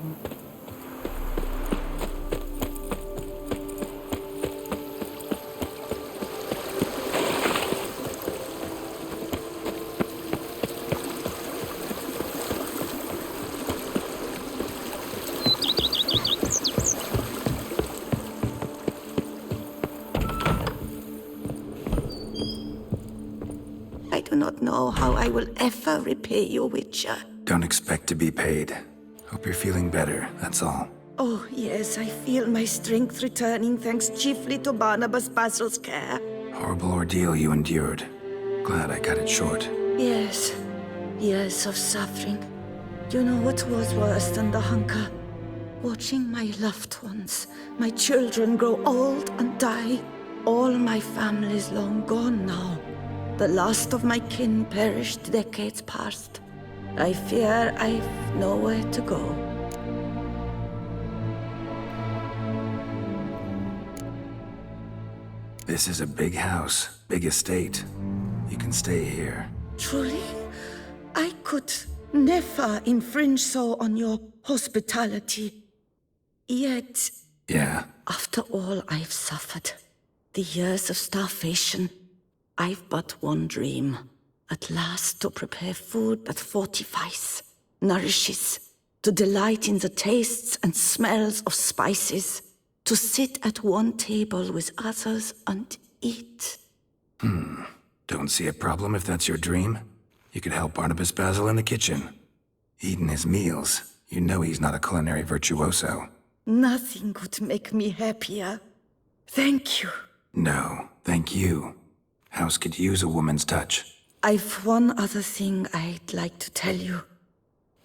I do not know how I will ever repay you, Witcher. Don't expect to be paid. Hope you're feeling better, that's all. Oh, yes, I feel my strength returning thanks chiefly to Barnabas Basil's care. Horrible ordeal you endured. Glad I cut it short. Yes, years of suffering. You know what was worse than the hunger? Watching my loved ones, my children grow old and die. All my family's long gone now. The last of my kin perished decades past. I fear I've nowhere to go. This is a big house, big estate. You can stay here. Truly? I could never infringe so on your hospitality. Yet, Yeah, after all I've suffered, the years of starvation, I've but one dream. At last to prepare food that fortifies, nourishes, to delight in the tastes and smells of spices, to sit at one table with others and eat. don't see a problem if that's your dream. You could help Barnabas Basil in the kitchen. Eating his meals. You know he's not a culinary virtuoso. Nothing could make me happier. Thank you. No, thank you. House could use a woman's touch. I've one other thing I'd like to tell you.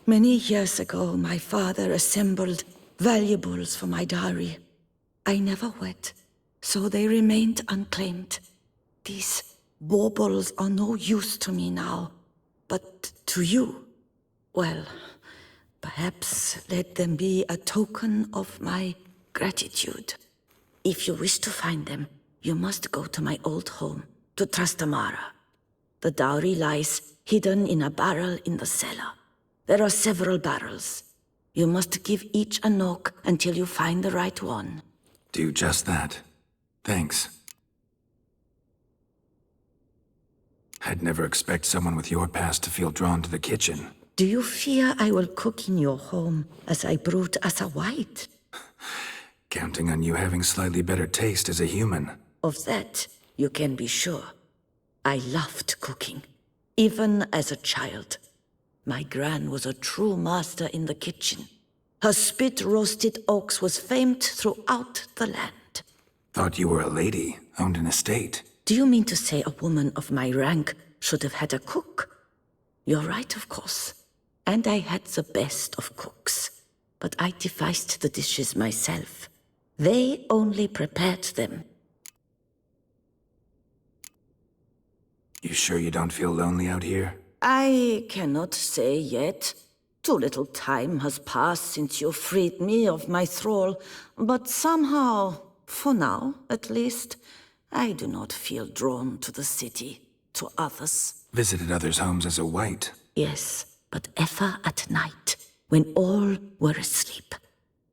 Many years ago, my father assembled valuables for my dowry. I never wed, so they remained unclaimed. These baubles are no use to me now, but to you, well, perhaps let them be a token of my gratitude. If you wish to find them, you must go to my old home, to Trastamara. The dowry lies hidden in a barrel in the cellar. There are several barrels. You must give each a knock until you find the right one. Do just that. Thanks. I'd never expect someone with your past to feel drawn to the kitchen. Do you fear I will cook in your home as I brewed as a white? Counting on you having slightly better taste as a human. Of that, you can be sure. I loved cooking, even as a child. My gran was a true master in the kitchen. Her spit-roasted ox was famed throughout the land. Thought you were a lady, owned an estate. Do you mean to say a woman of my rank should have had a cook? You're right, of course. And I had the best of cooks. But I devised the dishes myself. They only prepared them. You sure you don't feel lonely out here? I cannot say yet. Too little time has passed since you freed me of my thrall, but somehow, for now at least, I do not feel drawn to the city, to others. Visited others' homes as a white. Yes, but ever at night, when all were asleep,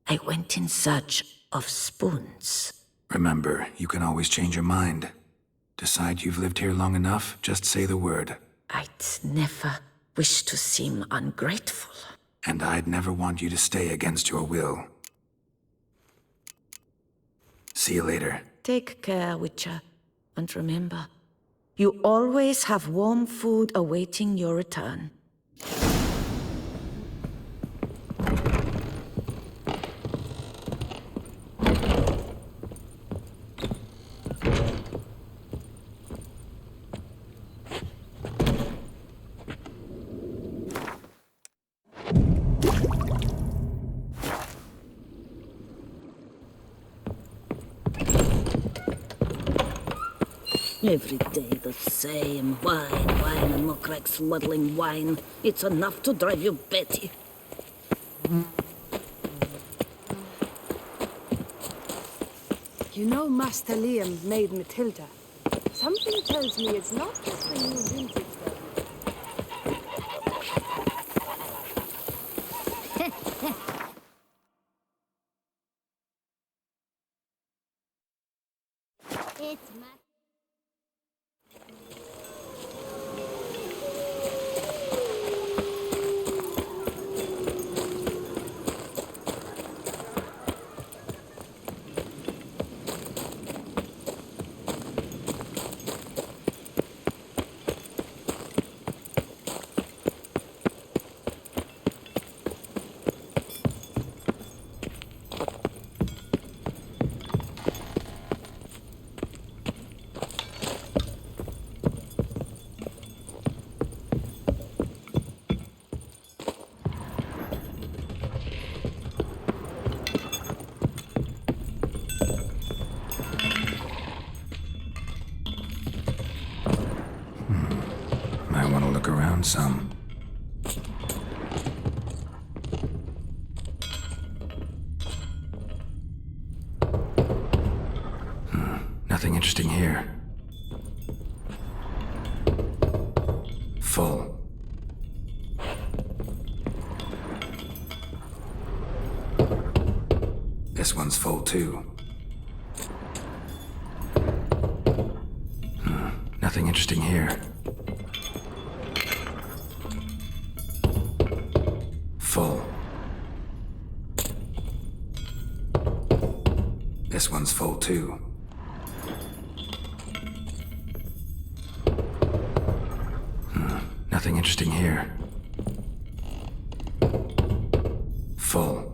I went in search of spoons. Remember, you can always change your mind. Decide you've lived here long enough, just say the word. I'd never wish to seem ungrateful. And I'd never want you to stay against your will. See you later. Take care, Witcher. And remember, you always have warm food awaiting your return. Every day the same. Wine, and more cracks muddling wine. It's enough to drive you batty. You know Master Liam made Matilda. Something tells me it's not just the new vintage though. It's my... Might want to look around some. Nothing interesting here. Full. This one's full too. Nothing interesting here. Full. This one's full too. Nothing interesting here. Full.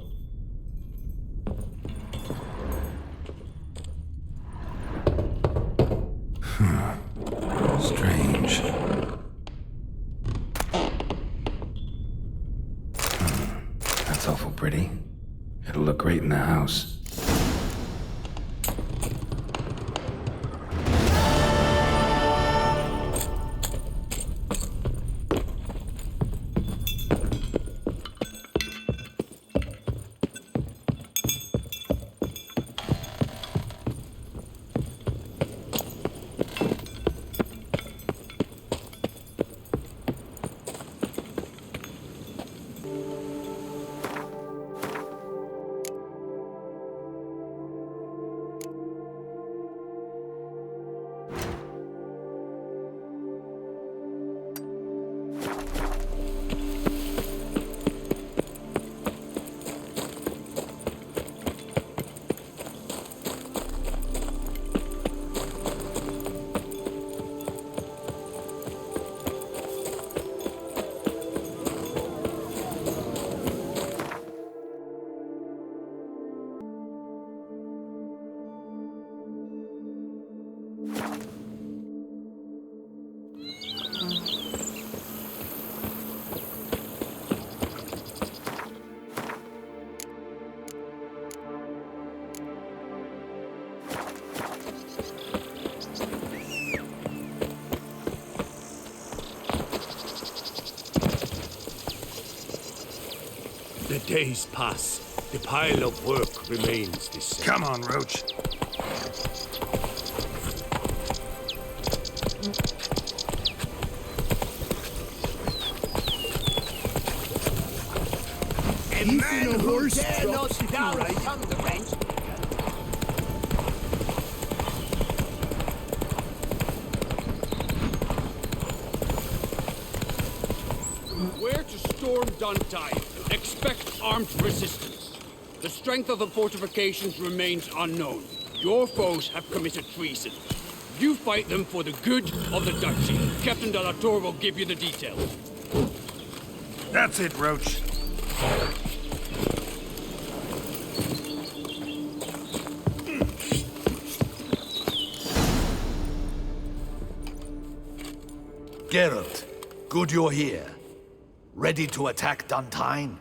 Strange. That's awful pretty. It'll look great in the house. The days pass. The pile of work remains the same. Come on, Roach. A man who dare not doubt the wrench. Where to storm Duntide? Expect armed resistance. The strength of the fortifications remains unknown. Your foes have committed treason. You fight them for the good of the Duchy. Captain de la Tour will give you the details. That's it, Roach. Geralt, good you're here. Ready to attack Duntine?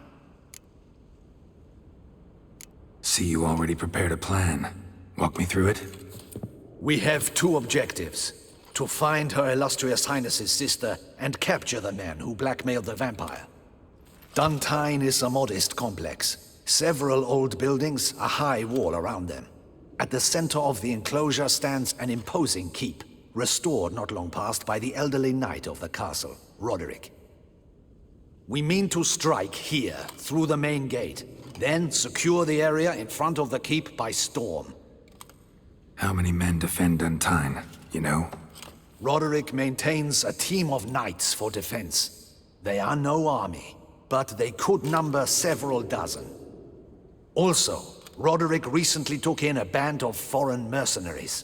See, you already prepared a plan. Walk me through it. We have two objectives. To find Her Illustrious Highness's sister and capture the man who blackmailed the vampire. Duntine is a modest complex. Several old buildings, a high wall around them. At the center of the enclosure stands an imposing keep, restored not long past by the elderly knight of the castle, Roderick. We mean to strike here, through the main gate, then secure the area in front of the keep by storm. How many men defend Duntine, you know? Roderick maintains a team of knights for defense. They are no army, but they could number several dozen. Also, Roderick recently took in a band of foreign mercenaries.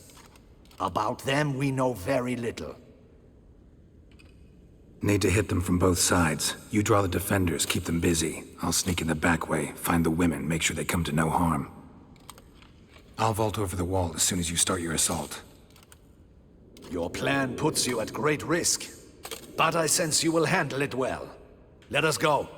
About them, we know very little. Need to hit them from both sides. You draw the defenders, keep them busy. I'll sneak in the back way, find the women, make sure they come to no harm. I'll vault over the wall as soon as you start your assault. Your plan puts you at great risk, but I sense you will handle it well. Let us go.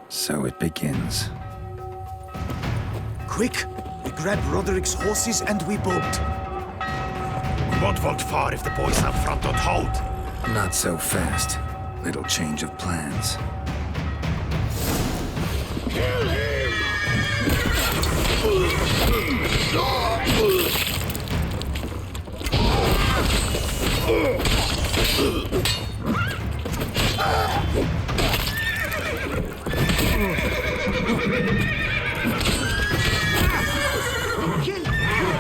So it begins. Quick! We grab Roderick's horses and we bolt. We won't vault far if the boys up front don't hold. Not so fast. Little change of plans. Kill him!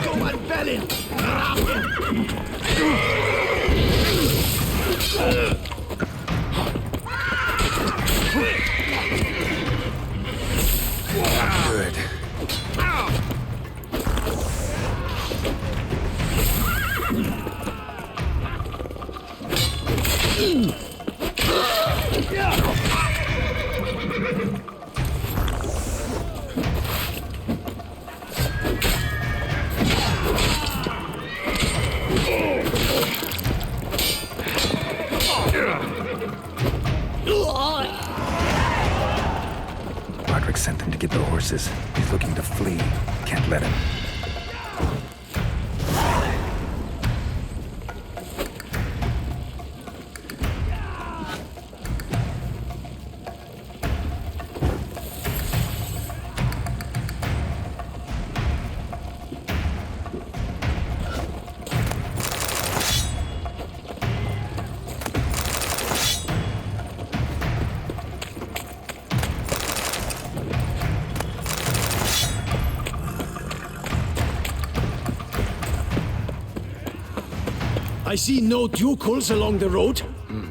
Go on, Bellin! Grab him! Good. Roderick sent them to get the horses. He's looking to flee. Can't let him. I see no ducals along the road.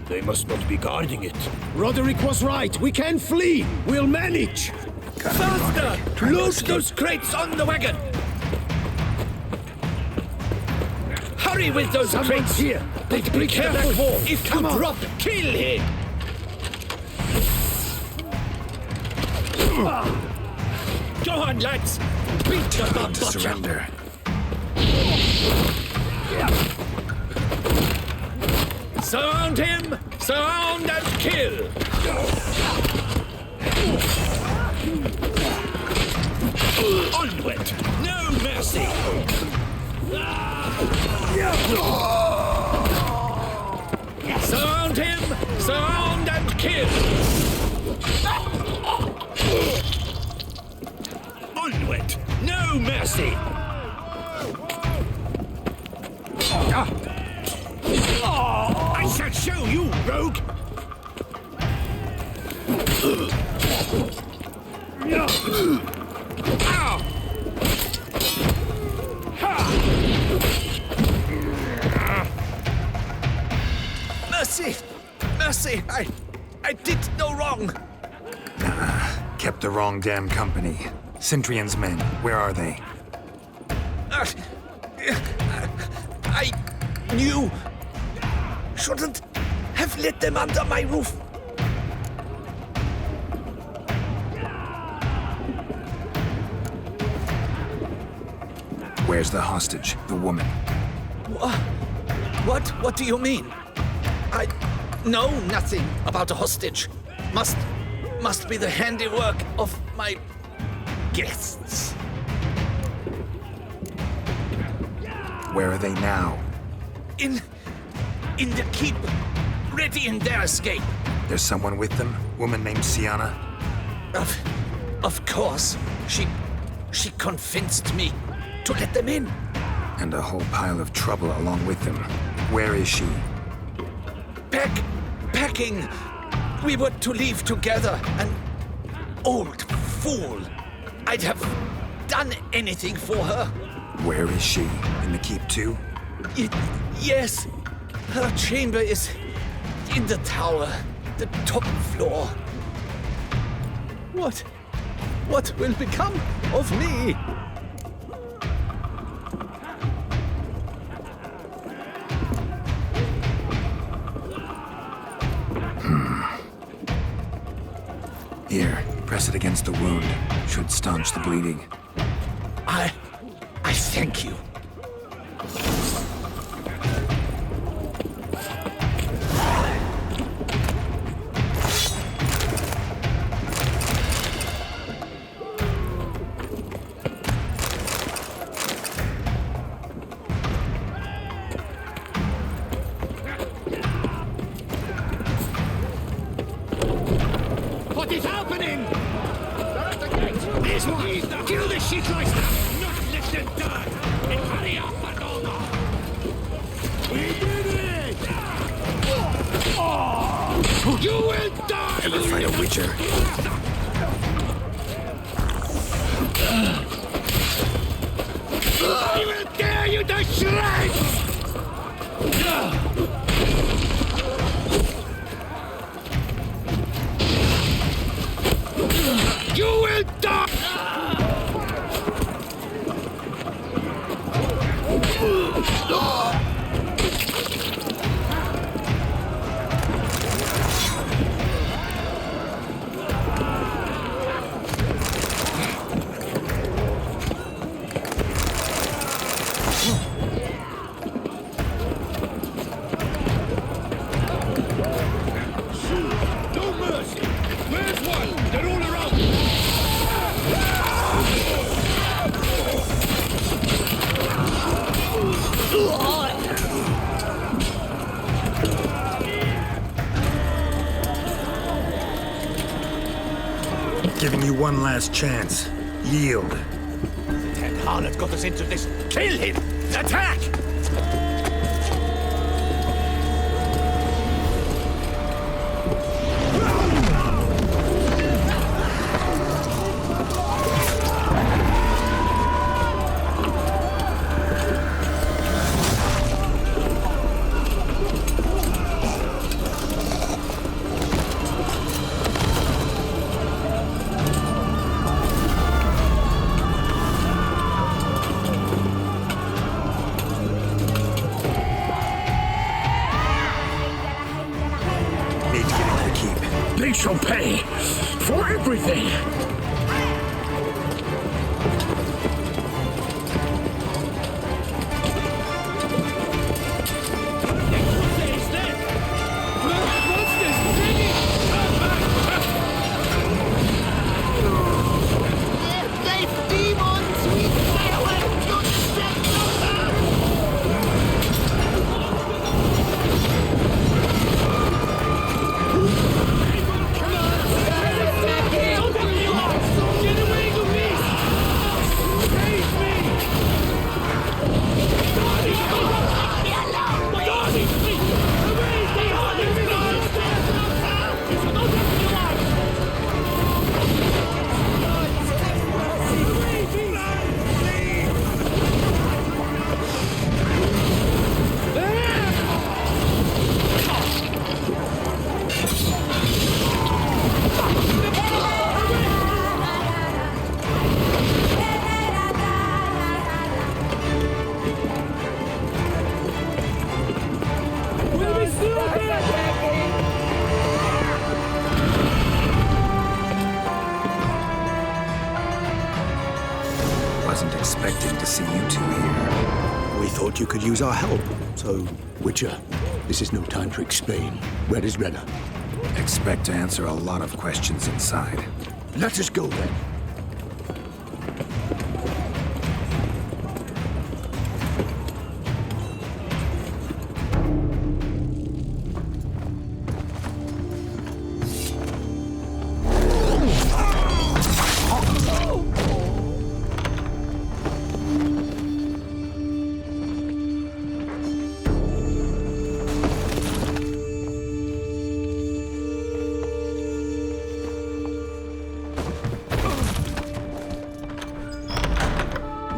They must not be guarding it. Roderick was right. We can flee. We'll manage. Faster! Load those crates on the wagon. Hurry with those crates here. They be careful. If you drop, kill him. Go on, lads. Beat the Time to surrender. Surround him! Surround and kill! Onward! No mercy! Surround him! Surround and kill! Onward! No mercy! I shall show you, rogue! Mercy! Mercy! I did no wrong! Kept the wrong damn company. Centrion's men, where are they? I knew. Shouldn't have let them under my roof. Where's the hostage, the woman? What do you mean? I know nothing about a hostage. Must be the handiwork of my guests. Where are they now? In the keep, ready in their escape. There's someone with them? Woman named Sienna? Of course. She convinced me to let them in. And a whole pile of trouble along with them. Where is she? Packing. We were to leave together. An old fool. I'd have done anything for her. Where is she? In the keep too? Yes. Her chamber is in the tower, the top floor. What will become of me? Here, press it against the wound. Should staunch the bleeding. I thank you. What is happening? This one! Kill the shitleister! Not let them die! And hurry up, Madonna! We did it! Oh. You will die! Ever fight a witcher? I will tear you to shreds! You will die! No mercy! Where's one? They're all around! Giving you one last chance. Yield. That harlot got us into this. Kill him! Attack! Need to get into the keep. They shall pay for everything! Wasn't expecting to see you two here. We thought you could use our help, so Witcher, this is no time to explain. Where is Renna? Expect to answer a lot of questions inside. Let us go then.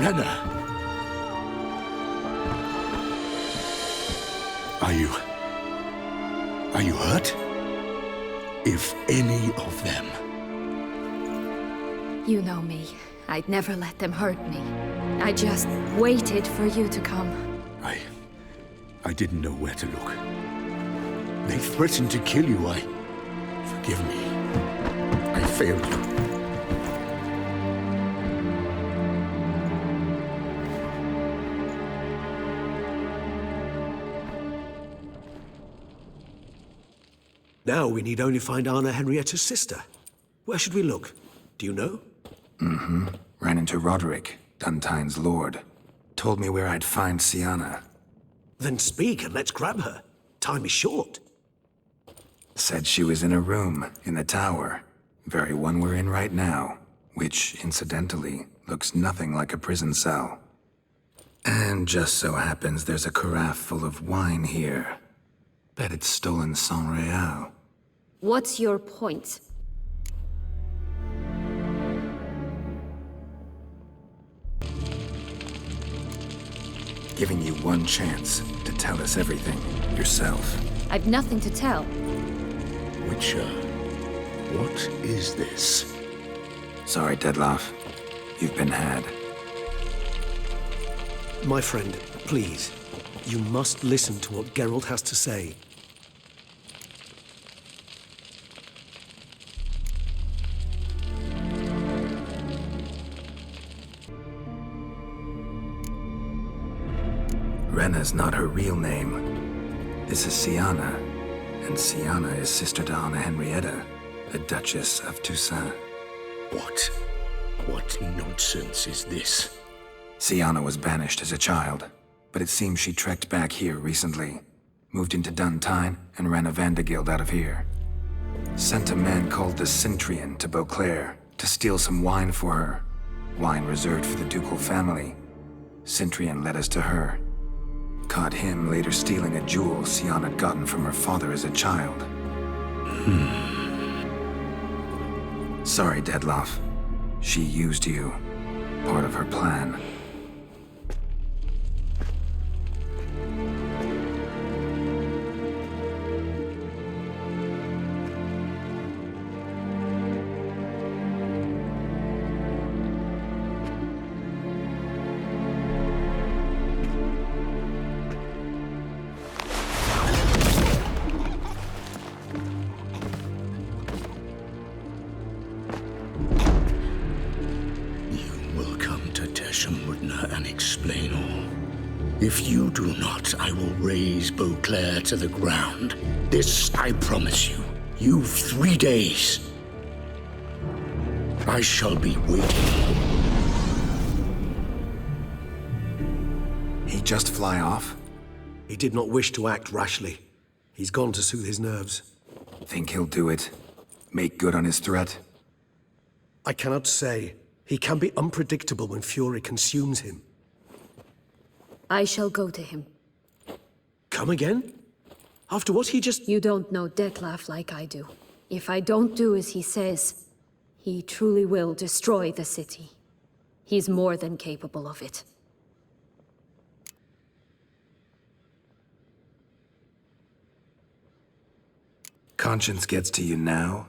Renna! Are you hurt? If any of them. You know me. I'd never let them hurt me. I just waited for you to come. I didn't know where to look. They threatened to kill you. Forgive me. I failed you. Now we need only find Anna Henrietta's sister. Where should we look? Do you know? Ran into Roderick, Duntine's lord. Told me where I'd find Sienna. Then speak and let's grab her. Time is short. Said she was in a room in the tower. Very one we're in right now. Which, incidentally, looks nothing like a prison cell. And just so happens there's a carafe full of wine here. Bet it's stolen San Real. What's your point? Giving you one chance to tell us everything yourself. I've nothing to tell. Witcher, what is this? Sorry, Dettlaff. You've been had. My friend, please. You must listen to what Geralt has to say. Renna's not her real name. This is Sienna, and Sienna is sister to Anna Henrietta, the Duchess of Toussaint. What nonsense is this? Sienna was banished as a child, but it seems she trekked back here recently. Moved into Duntine and ran a Vandergild out of here. Sent a man called the Cintrian to Beauclair to steal some wine for her. Wine reserved for the ducal family. Cintrian led us to her. Caught him later stealing a jewel Sienna had gotten from her father as a child. Sorry, Dettlaff. She used you. Part of her plan. And explain all. If you do not, I will raze Beauclair to the ground. This I promise you. You've 3 days. I shall be waiting. He just fly off? He did not wish to act rashly. He's gone to soothe his nerves. Think he'll do it? Make good on his threat? I cannot say. He can be unpredictable when fury consumes him. I shall go to him. Come again? After what he just... You don't know Dettlaff like I do. If I don't do as he says, he truly will destroy the city. He's more than capable of it. Conscience gets to you now?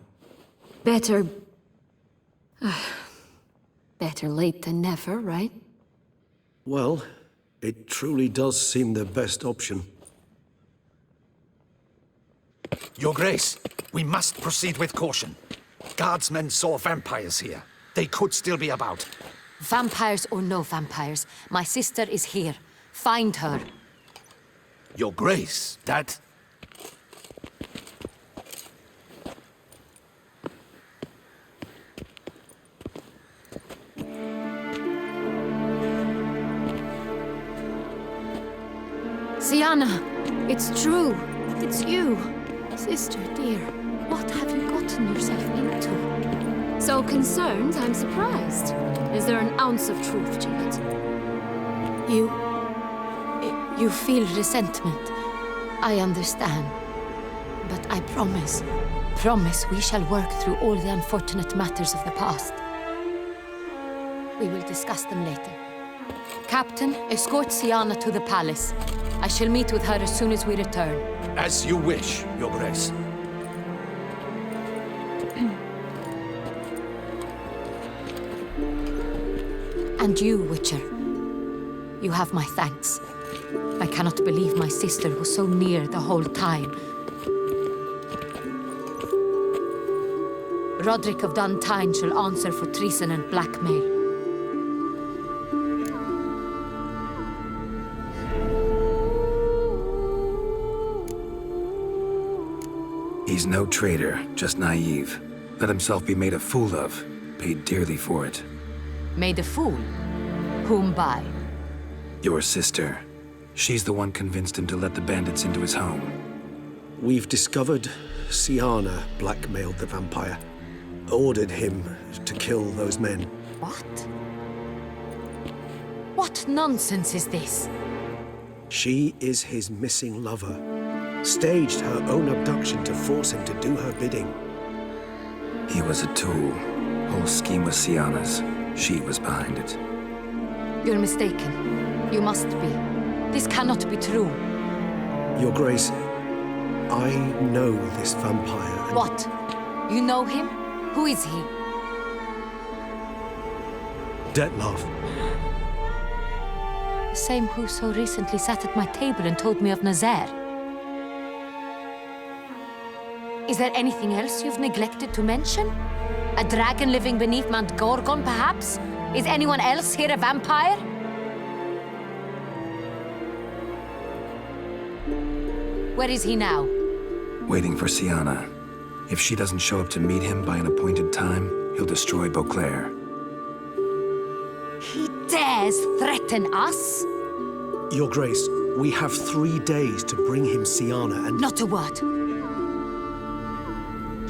Better... better late than never, right? Well, it truly does seem the best option. Your Grace, we must proceed with caution. Guardsmen saw vampires here. They could still be about. Vampires or no vampires, my sister is here. Find her. Your Grace, that... Sienna, it's true. It's you. Sister dear, what have you gotten yourself into? So concerned, I'm surprised. Is there an ounce of truth to it? You feel resentment. I understand. But I promise we shall work through all the unfortunate matters of the past. We will discuss them later. Captain, escort Sienna to the palace. I shall meet with her as soon as we return. As you wish, Your Grace. And you, Witcher. You have my thanks. I cannot believe my sister was so near the whole time. Roderick of Dun Tine shall answer for treason and blackmail. He's no traitor, just naive. Let himself be made a fool of. Paid dearly for it. Made a fool? Whom by? Your sister. She's the one convinced him to let the bandits into his home. We've discovered Sienna blackmailed the vampire. Ordered him to kill those men. What? What nonsense is this? She is his missing lover. Staged her own abduction to force him to do her bidding. He was a tool. Whole scheme was Sienna's. She was behind it. You're mistaken. You must be. This cannot be true. Your Grace, I know this vampire. And what? You know him? Who is he? Detlef. The same who so recently sat at my table and told me of Nazaire. Is there anything else you've neglected to mention? A dragon living beneath Mount Gorgon, perhaps? Is anyone else here a vampire? Where is he now? Waiting for Sienna. If she doesn't show up to meet him by an appointed time, he'll destroy Beauclair. He dares threaten us? Your Grace, we have 3 days to bring him Sienna and... Not a word.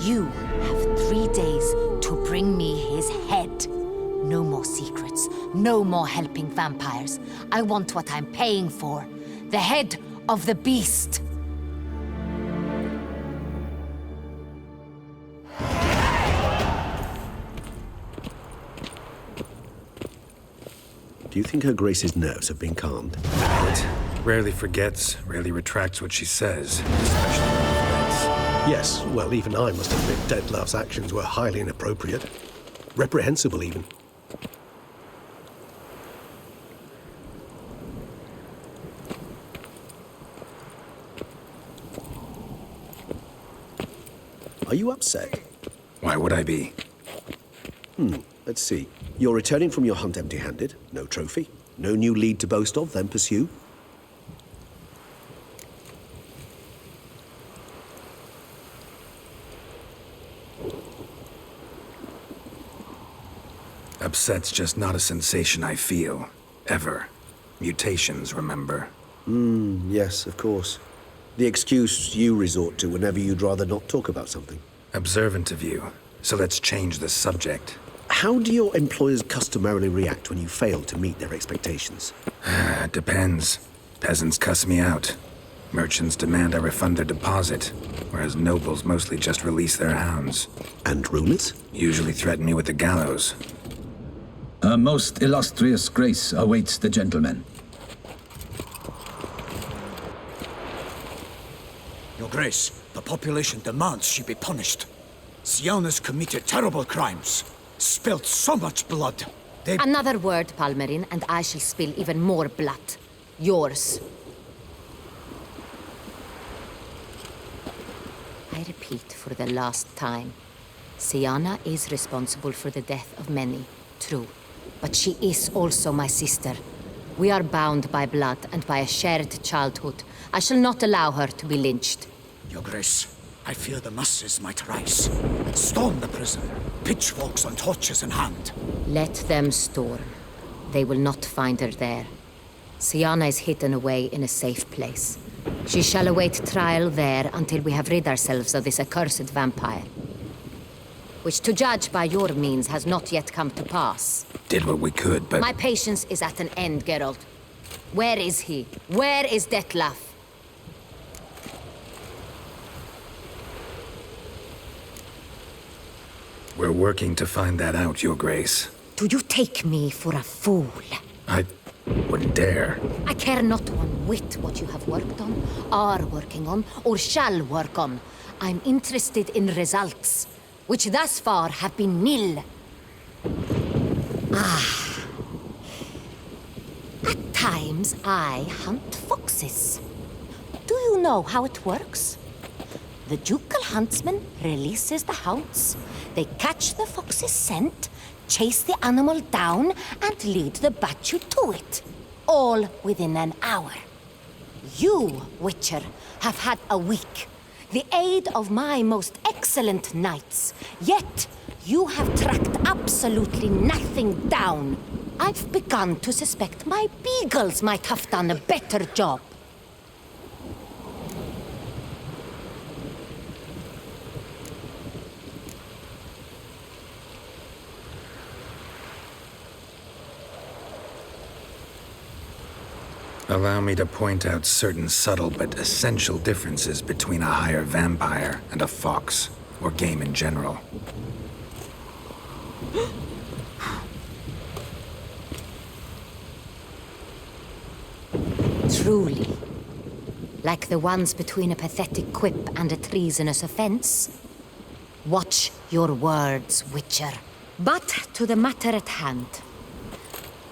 You have 3 days to bring me his head. No more secrets. No more helping vampires. I want what I'm paying for. The head of the beast. Do you think Her Grace's nerves have been calmed? But rarely forgets, rarely retracts what she says, especially when it offends. Yes, well, even I must admit Detlef's actions were highly inappropriate. Reprehensible, even. Are you upset? Why would I be? Let's see. You're returning from your hunt empty-handed. No trophy. No new lead to boast of, then pursue. Upset's just not a sensation I feel. Ever. Mutations, remember? Yes, of course. The excuse you resort to whenever you'd rather not talk about something. Observant of you. So let's change the subject. How do your employers customarily react when you fail to meet their expectations? Depends. Peasants cuss me out. Merchants demand I refund their deposit, whereas nobles mostly just release their hounds. And rulers? Usually threaten me with the gallows. Her most illustrious grace awaits the gentleman. Your Grace, the population demands she be punished. Sienna's committed terrible crimes. Spilt so much blood. Another word, Palmerin, and I shall spill even more blood. Yours. I repeat for the last time. Sienna is responsible for the death of many, true. But she is also my sister. We are bound by blood and by a shared childhood. I shall not allow her to be lynched. Your Grace, I fear the masses might rise. Storm the prison, pitchforks and torches in hand. Let them storm. They will not find her there. Siana is hidden away in a safe place. She shall await trial there until we have rid ourselves of this accursed vampire. Which, to judge by your means, has not yet come to pass. Did what we could, but... My patience is at an end, Geralt. Where is he? Where is Detlef? We're working to find that out, Your Grace. Do you take me for a fool? I wouldn't dare. I care not one whit what you have worked on, are working on, or shall work on. I'm interested in results, which thus far have been nil. At times, I hunt foxes. Do you know how it works? The ducal huntsman releases the hounds. They catch the fox's scent, chase the animal down, and lead the Bachu to it. All within an hour. You, Witcher, have had a week. The aid of my most excellent knights. Yet, you have tracked absolutely nothing down. I've begun to suspect my beagles might have done a better job. Allow me to point out certain subtle but essential differences between a higher vampire and a fox, or game in general. Truly. Like the ones between a pathetic quip and a treasonous offense. Watch your words, Witcher. But to the matter at hand.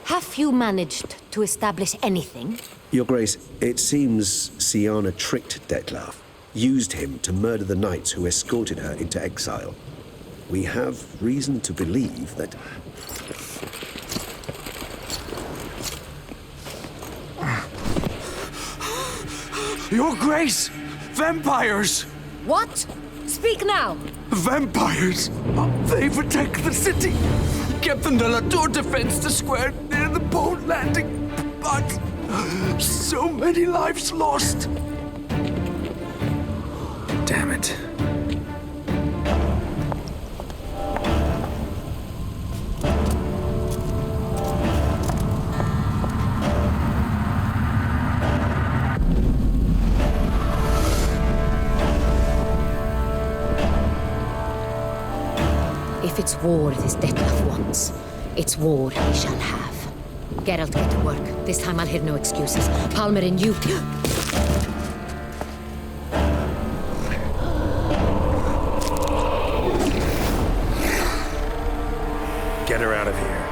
Have you managed to establish anything? Your Grace, it seems Siana tricked Detlef, used him to murder the knights who escorted her into exile. We have reason to believe that... Your Grace! Vampires! What? Speak now! Vampires! They protect the city! Captain de la Tour defends the square near the boat landing, but so many lives lost! Damn it. If it's war this Detlef wants, it's war he shall have. Geralt, get to work. This time I'll hear no excuses. Palmer and you... Get her out of here.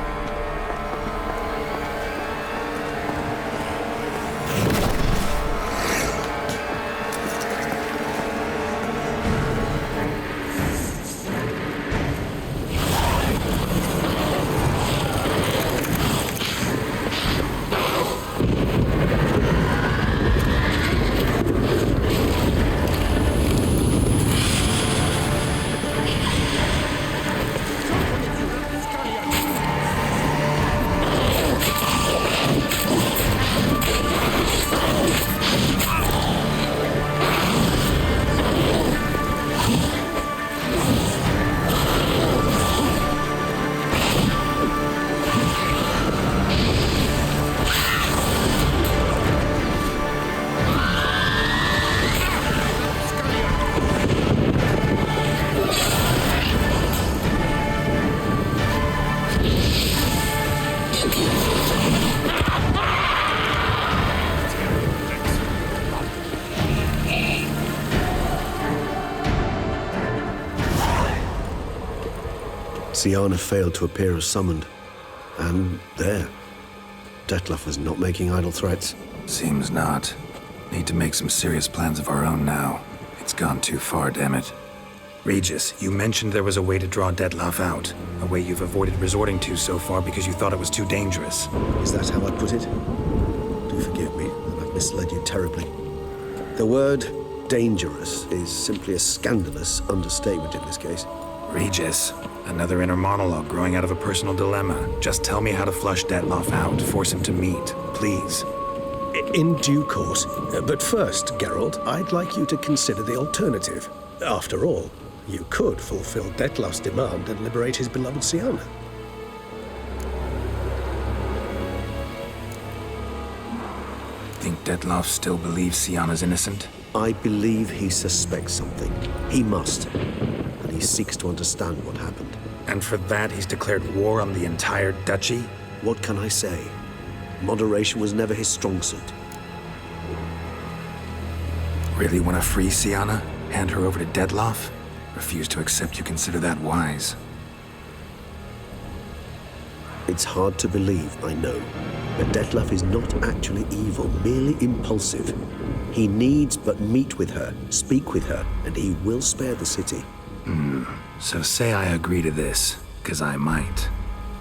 Siana failed to appear as summoned. And there. Detlef was not making idle threats. Seems not. Need to make some serious plans of our own now. It's gone too far, damn it. Regis, you mentioned there was a way to draw Dettlaff out. A way you've avoided resorting to so far because you thought it was too dangerous. Is that how I put it? Do forgive me that I've misled you terribly. The word dangerous is simply a scandalous understatement in this case. Regis, another inner monologue growing out of a personal dilemma. Just tell me how to flush Dettlaff out. Force him to meet, please. In due course. But first, Geralt, I'd like you to consider the alternative. After all, you could fulfill Dettlaff's demand and liberate his beloved Syanna. Think Dettlaff still believes Syanna's innocent? I believe he suspects something. He must. And he seeks to understand what happened. And for that, he's declared war on the entire duchy? What can I say? Moderation was never his strong suit. Really want to free Syanna? Hand her over to Dettlaff? Refuse to accept you consider that wise. It's hard to believe, I know. But Dettlaff is not actually evil, merely impulsive. He needs but meet with her, speak with her, and he will spare the city. So say I agree to this, 'cause I might.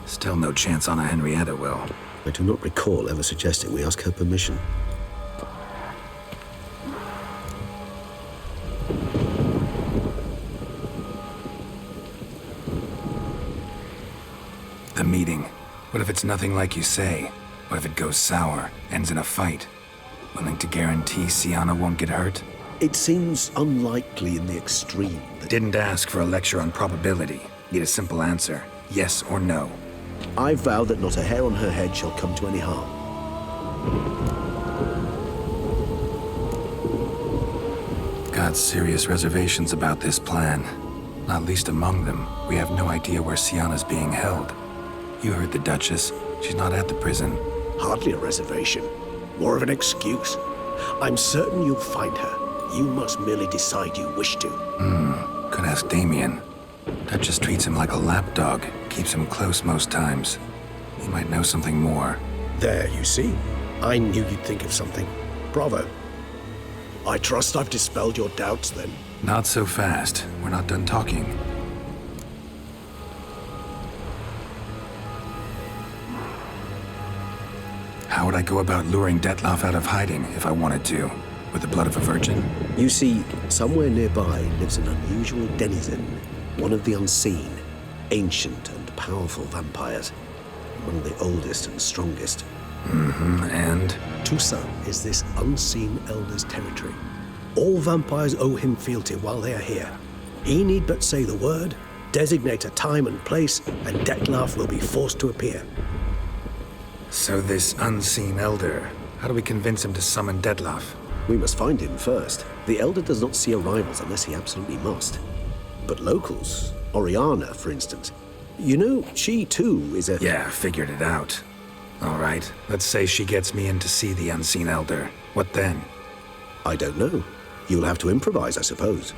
Still no chance Anna Henrietta will. I do not recall ever suggesting we ask her permission. The meeting. What if it's nothing like you say? What if it goes sour, ends in a fight? Willing to guarantee Syanna won't get hurt? It seems unlikely in the extreme. Didn't ask for a lecture on probability. Need a simple answer. Yes or no. I vow that not a hair on her head shall come to any harm. Got serious reservations about this plan. Not least among them, we have no idea where Syanna's being held. You heard the Duchess. She's not at the prison. Hardly a reservation. More of an excuse. I'm certain you'll find her. You must merely decide you wish to. Could ask Damien. Duchess treats him like a lapdog. Keeps him close most times. He might know something more. There, you see. I knew you'd think of something. Bravo. I trust I've dispelled your doubts, then. Not so fast. We're not done talking. How would I go about luring Dettlaff out of hiding if I wanted to? With the blood of a virgin? You see, somewhere nearby lives an unusual denizen, one of the unseen, ancient and powerful vampires, among the oldest and strongest. And? Tusa is this unseen elder's territory. All vampires owe him fealty while they are here. He need but say the word, designate a time and place, and Dettlaff will be forced to appear. So this unseen elder, how do we convince him to summon Dettlaff? We must find him first. The elder does not see arrivals unless he absolutely must. But locals, Oriana, for instance, you know, she too is a... Yeah, figured it out. All right, let's say she gets me in to see the unseen elder. What then? I don't know. You'll have to improvise, I suppose.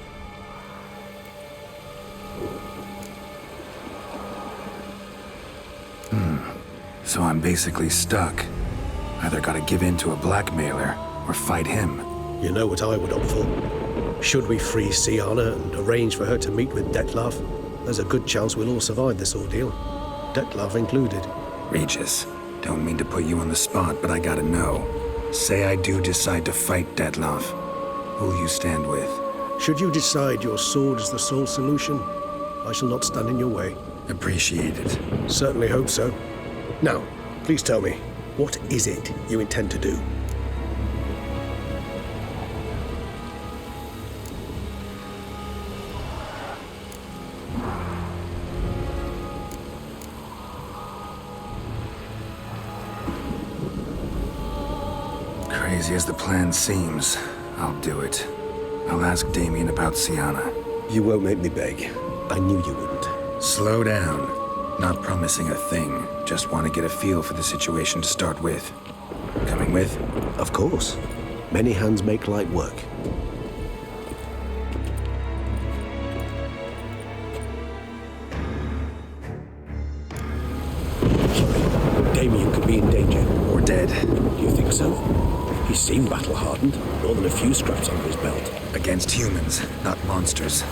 So I'm basically stuck. Either gotta give in to a blackmailer, or fight him. You know what I would opt for. Should we free Syanna and arrange for her to meet with Dettlaff, there's a good chance we'll all survive this ordeal. Dettlaff included. Regis, don't mean to put you on the spot, but I gotta know. Say I do decide to fight Dettlaff. Who'll you stand with? Should you decide your sword is the sole solution, I shall not stand in your way. Appreciate it. Certainly hope so. Now, please tell me, what is it you intend to do? Crazy as the plan seems, I'll do it. I'll ask Damien about Syanna. You won't make me beg. I knew you wouldn't. Slow down. Not promising a thing. Just want to get a feel for the situation to start with. Coming with? Of course. Many hands make light work. Damien could be in danger. Or dead. Do you think so? He seemed battle-hardened. More than a few scraps under his belt. Against humans, not monsters.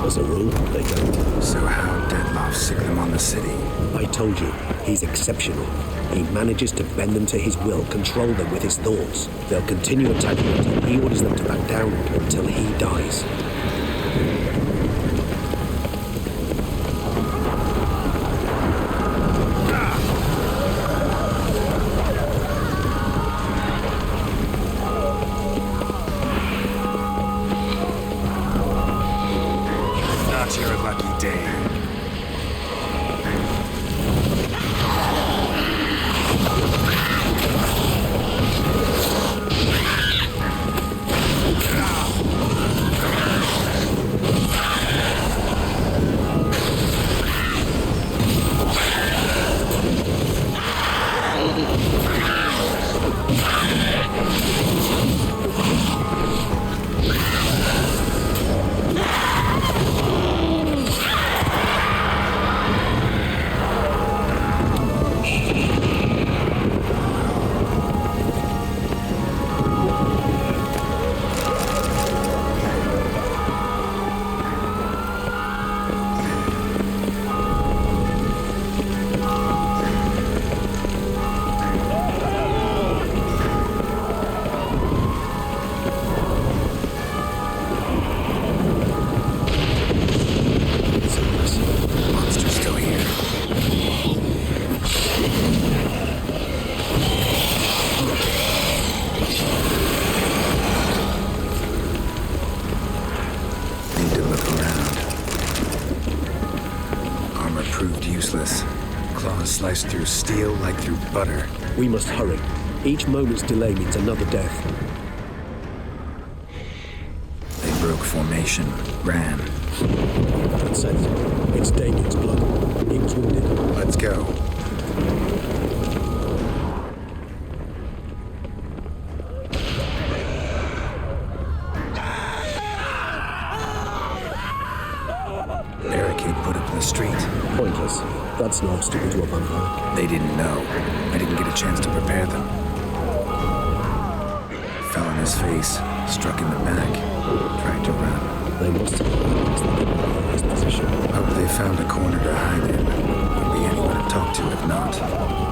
As a rule, they don't. So how Dettlaff sick them on the city? I told you, he's exceptional. He manages to bend them to his will, control them with his thoughts. They'll continue attacking until he orders them to back down, until he dies. Not your lucky day. Claws sliced through steel like through butter. We must hurry. Each moment's delay means another death. They broke formation, ran. That's it. It's Damien's blood. He was wounded. Let's go. Barricade put up in the street. Pointless. That's no obstacle to a vampire. They didn't know. I didn't get a chance to prepare them. Fell on his face, struck in the back, tried to run. They must have realized his position. Hope they found a corner to hide in. Wouldn't be anyone to talk to if not.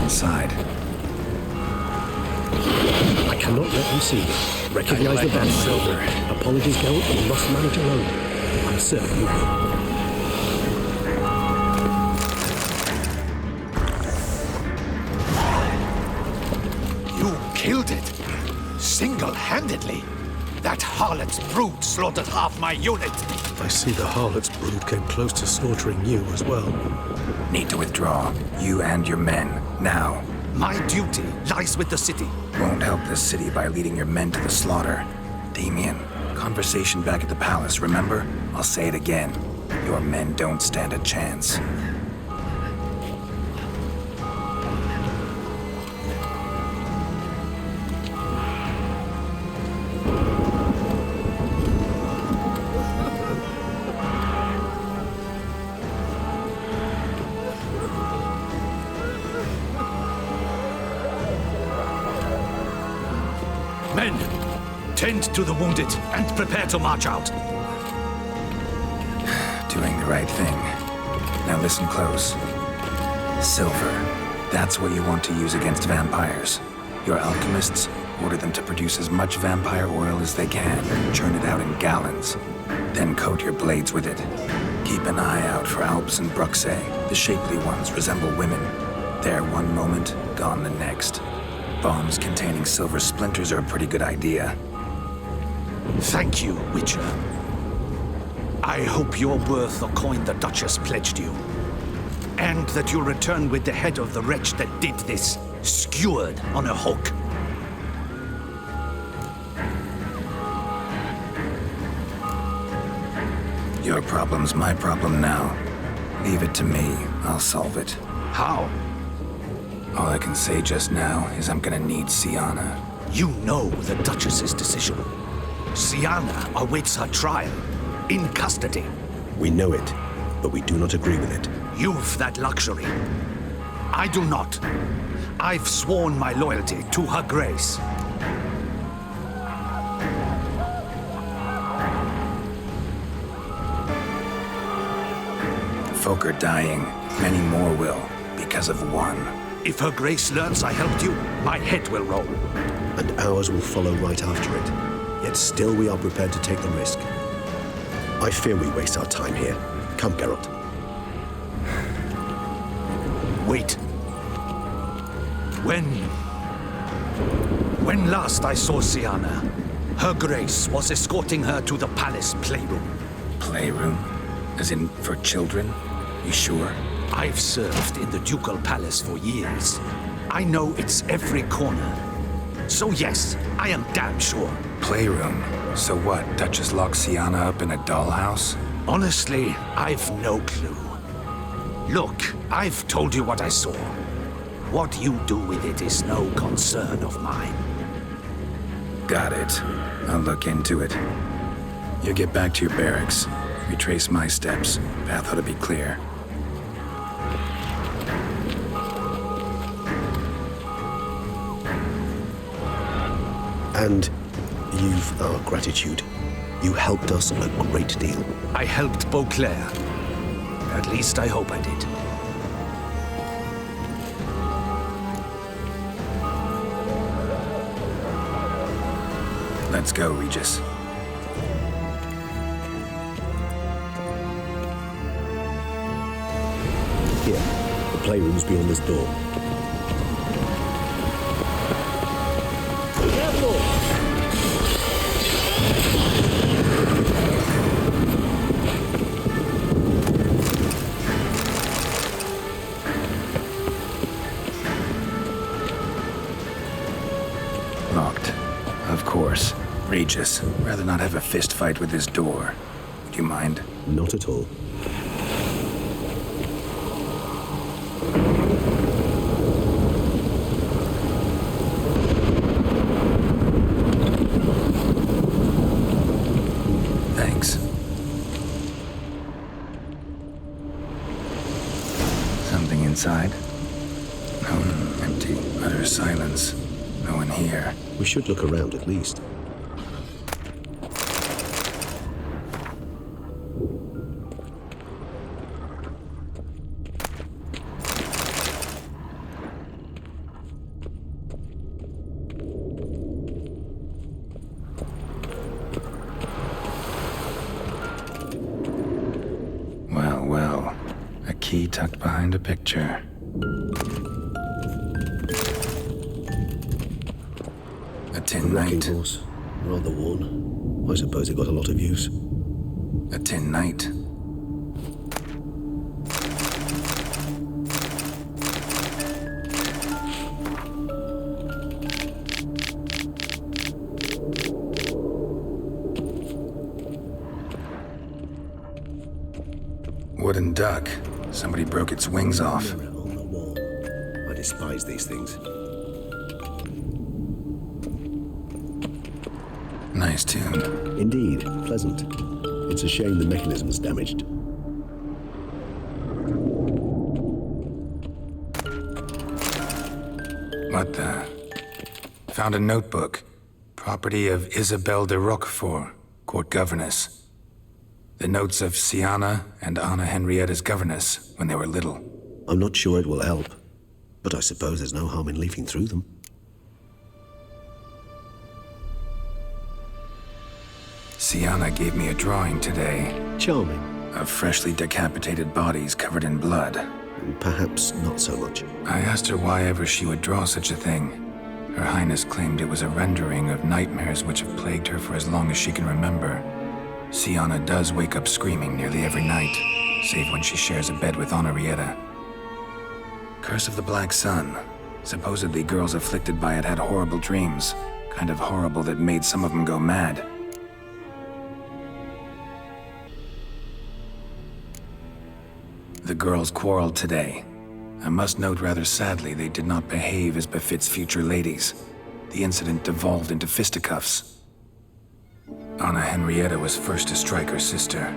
inside. I cannot let them see me. Recognize the band, Silver. Apologies, Geralt, we must manage alone. I'm certain you will. You killed it! Single-handedly! That harlot's brood slaughtered half my unit! I see the harlot's brood came close to slaughtering you as well. Need to withdraw. You and your men. Now. My duty lies with the city. Won't help the city by leading your men to the slaughter. Damien, conversation back at the palace, remember? I'll say it again. Your men don't stand a chance. Men, tend to the wounded and prepare to march out. Doing the right thing. Now listen close. Silver. That's what you want to use against vampires. Your alchemists, order them to produce as much vampire oil as they can. Churn it out in gallons. Then coat your blades with it. Keep an eye out for Alps and Bruxae. The shapely ones resemble women. There one moment, gone the next. Bombs containing silver splinters are a pretty good idea. Thank you, Witcher. I hope you're worth the coin the Duchess pledged you. And that you'll return with the head of the wretch that did this, skewered on a hook. Your problem's my problem now. Leave it to me. I'll solve it. How? All I can say just now is I'm gonna need Sienna. You know the Duchess's decision. Sienna awaits her trial, in custody. We know it, but we do not agree with it. You've that luxury. I do not. I've sworn my loyalty to her grace. Folk are dying. Many more will, because of one. If her grace learns I helped you, my head will roll. And ours will follow right after it. Yet still we are prepared to take the risk. I fear we waste our time here. Come, Geralt. Wait. When last I saw Sienna, her grace was escorting her to the palace playroom. Playroom? As in, for children? You sure? I've served in the ducal palace for years. I know its every corner. So yes, I am damn sure. Playroom? So what, Duchess locks Sienna up in a dollhouse? Honestly, I've no clue. Look, I've told you what I saw. What you do with it is no concern of mine. Got it. I'll look into it. You get back to your barracks. Retrace my steps. Path ought to be clear. And you've our gratitude. You helped us a great deal. I helped Beauclair. At least I hope I did. Let's go, Regis. Here, the playroom's beyond this door. Careful! Locked. Of course. Regis, rather not have a fist fight with this door. Would you mind? Not at all. Thanks. Something inside? No, empty. Utter silence. No one here. We should look around at least. key tucked behind a picture. A tin Rocking knight. horse. Rather worn. I suppose it got a lot of use. A tin knight. Wooden duck. Somebody broke its wings off. Mirror on the wall. I despise these things. Nice tune. Indeed, pleasant. It's a shame the mechanism's damaged. What the? Found a notebook. Property of Isabelle de Roquefort, court governess. The notes of Siana and Anna Henrietta's governess when they were little. I'm not sure it will help, but I suppose there's no harm in leafing through them. Siana gave me a drawing today. Charming. Of freshly decapitated bodies covered in blood. Perhaps not so much. I asked her why ever she would draw such a thing. Her Highness claimed it was a rendering of nightmares which have plagued her for as long as she can remember. Siana does wake up screaming nearly every night, save when she shares a bed with Henrietta. Curse of the Black Sun. Supposedly girls afflicted by it had horrible dreams. Kind of horrible that made some of them go mad. The girls quarreled today. I must note rather sadly they did not behave as befits future ladies. The incident devolved into fisticuffs. Anna Henrietta was first to strike her sister.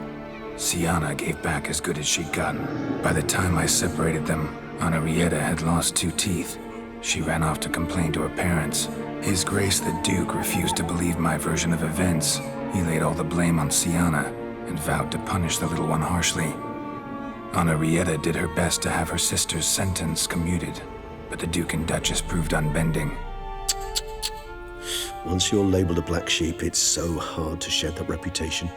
Siana gave back as good as she'd gotten. By the time I separated them, Henrietta had lost 2 teeth. She ran off to complain to her parents. His Grace the Duke refused to believe my version of events. He laid all the blame on Siana and vowed to punish the little one harshly. Henrietta did her best to have her sister's sentence commuted, but the Duke and Duchess proved unbending. Once you're labeled a black sheep, it's so hard to shed that reputation.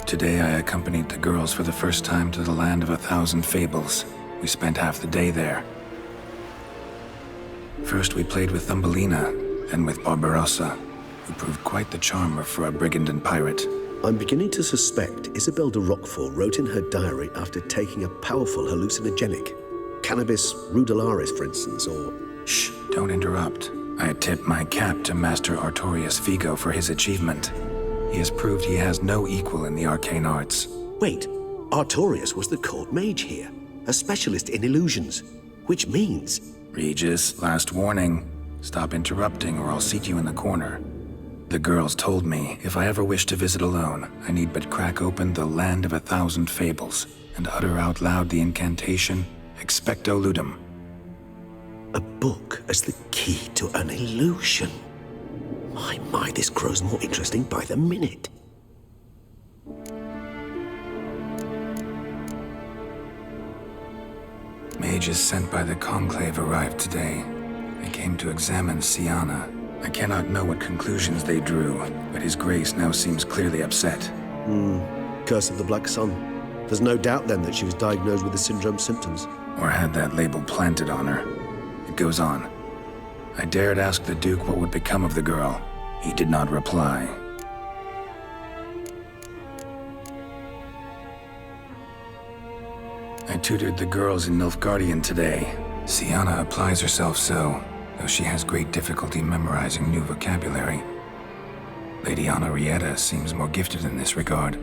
Today I accompanied the girls for the first time to the land of 1,000 fables. We spent half the day there. First we played with Thumbelina, then with Barbarossa, who proved quite the charmer for a brigand and pirate. I'm beginning to suspect Isabelle de Roquefort wrote in her diary after taking a powerful hallucinogenic. Cannabis rudularis, for instance, or... Shh, don't interrupt. I tip my cap to Master Artorius Vigo for his achievement. He has proved he has no equal in the arcane arts. Wait, Artorius was the court mage here, a specialist in illusions, which means... Regis, last warning. Stop interrupting or I'll seat you in the corner. The girls told me if I ever wish to visit alone, I need but crack open the Land of 1,000 Fables and utter out loud the incantation, Expecto Ludum. A book as the key to an illusion. My, this grows more interesting by the minute. Mages sent by the Conclave arrived today. They came to examine Siana. I cannot know what conclusions they drew, but His Grace now seems clearly upset. Curse of the Black Sun. There's no doubt then that she was diagnosed with the syndrome symptoms. Or had that label planted on her. It goes on. I dared ask the Duke what would become of the girl. He did not reply. I tutored the girls in Nilfgaardian today. Siana applies herself so, though she has great difficulty memorizing new vocabulary. Lady Henrietta seems more gifted in this regard,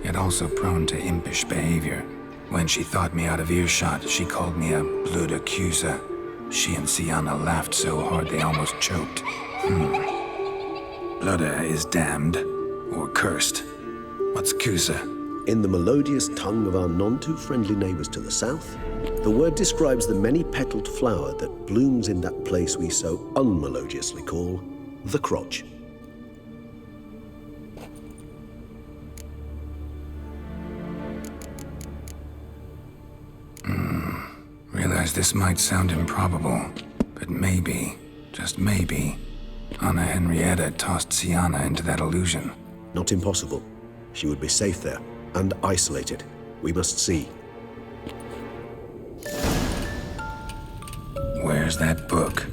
yet also prone to impish behavior. When she thought me out of earshot, she called me a blood accuser. She and Siana laughed so hard they almost choked. Blooda is damned, or cursed. What's Cusa? In the melodious tongue of our none-too-friendly neighbors to the south, the word describes the many-petaled flower that blooms in that place we so unmelodiously call the crotch. Realize this might sound improbable, but maybe, just maybe, Anna Henrietta tossed Siana into that illusion. Not impossible. She would be safe there, and isolated. We must see. Where's that book?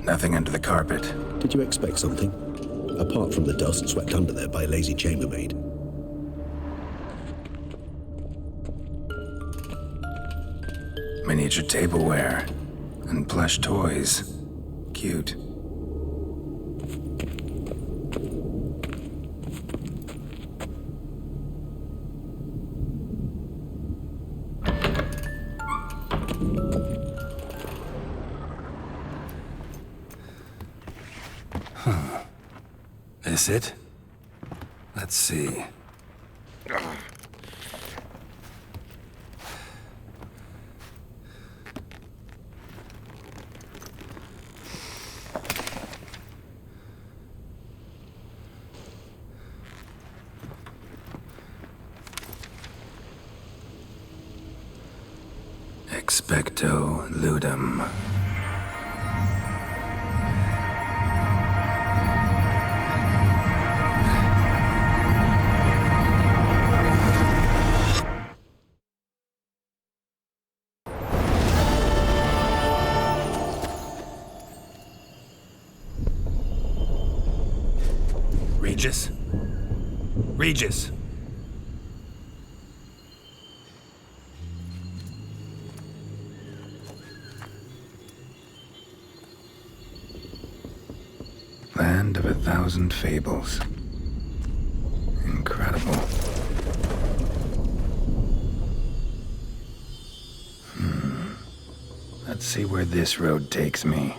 Nothing under the carpet. Did you expect something? Apart from the dust swept under there by a lazy chambermaid. Miniature tableware and plush toys. Cute. This it? Let's see. Expecto ludum. Regis? Regis! Land of 1,000 fables. Incredible. Let's see where this road takes me.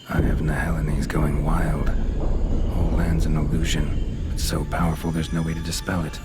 Eye of Nahelini's going wild. Whole land's an illusion. It's so powerful there's no way to dispel it.